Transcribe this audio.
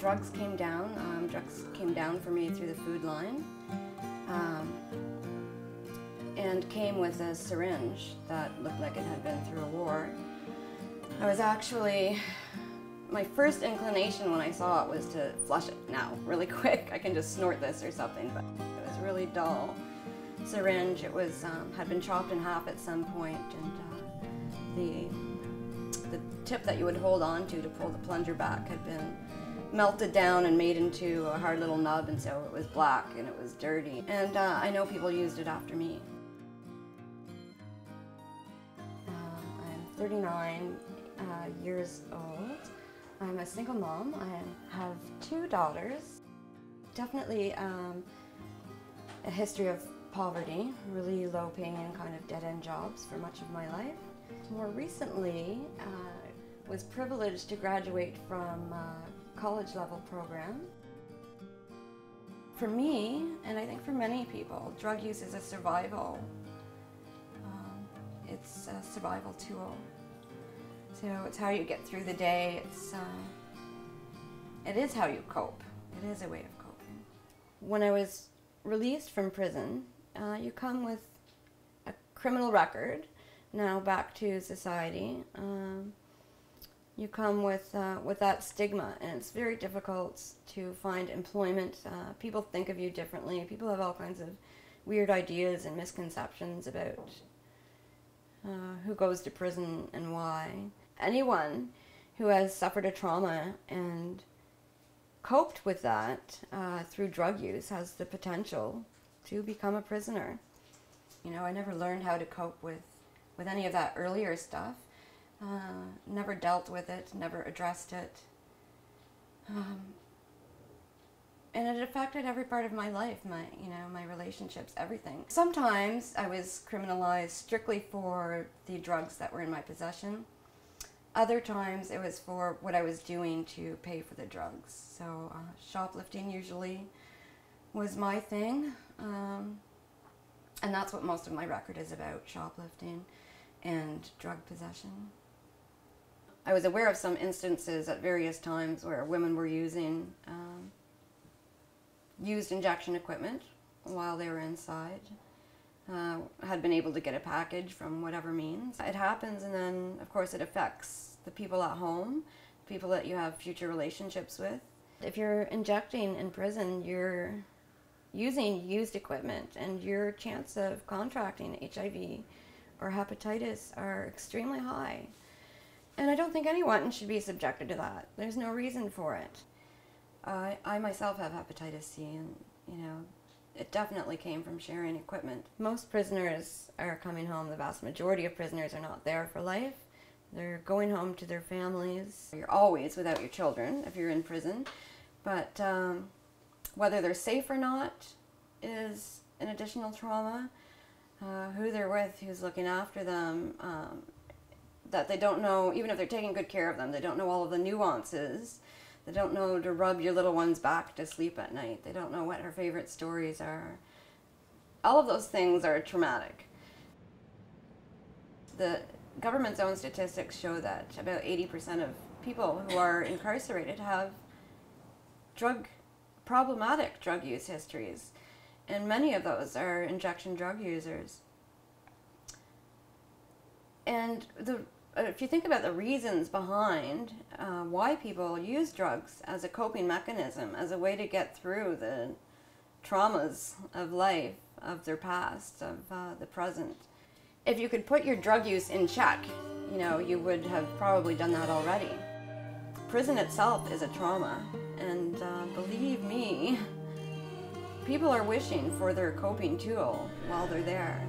drugs came down. Drugs came down for me through the food line, and came with a syringe that looked like it had been through a war. I was actually, my first inclination when I saw it was to flush it now, really quick. I can just snort this or something, but it was really dull. Syringe, it was, had been chopped in half at some point, and the tip that you would hold on to pull the plunger back had been melted down and made into a hard little nub, and so it was black and it was dirty. And I know people used it after me. I'm 39 years old. I'm a single mom. I have 2 daughters. Definitely a history of poverty, really low-paying kind of dead-end jobs for much of my life. More recently, was privileged to graduate from a college-level program. For me, and I think for many people, drug use is a survival. It's a survival tool. So it's how you get through the day. It is how you cope. It is a way of coping. When I was released from prison, you come with a criminal record, now back to society. You come with that stigma, and it's very difficult to find employment. People think of you differently. People have all kinds of weird ideas and misconceptions about who goes to prison and why. Anyone who has suffered a trauma and coped with that through drug use has the potential to become a prisoner. You know, I never learned how to cope with any of that earlier stuff. Never dealt with it, never addressed it. And it affected every part of my life, my relationships, everything. Sometimes I was criminalized strictly for the drugs that were in my possession. Other times it was for what I was doing to pay for the drugs. So shoplifting usually was my thing. And that's what most of my record is about, shoplifting and drug possession. I was aware of some instances at various times where women were using used injection equipment while they were inside. Had been able to get a package from whatever means. It happens, and then of course it affects the people at home, people that you have future relationships with. If you're injecting in prison, you're using used equipment, and your chance of contracting HIV or hepatitis are extremely high. And I don't think anyone should be subjected to that. There's no reason for it. I myself have hepatitis C, and it definitely came from sharing equipment. Most prisoners are coming home. The vast majority of prisoners are not there for life. They're going home to their families. You're always without your children if you're in prison, but whether they're safe or not is an additional trauma. Who they're with, who's looking after them, that they don't know, even if they're taking good care of them, they don't know all of the nuances. They don't know to rub your little one's back to sleep at night. They don't know what her favorite stories are. All of those things are traumatic. The government's own statistics show that about 80% of people who are incarcerated have problematic drug use histories, and many of those are injection drug users. And if you think about the reasons behind why people use drugs as a coping mechanism, as a way to get through the traumas of life, of their past, of the present. If you could put your drug use in check, you would have probably done that already. Prison itself is a trauma, and believe me, people are wishing for their coping tool while they're there.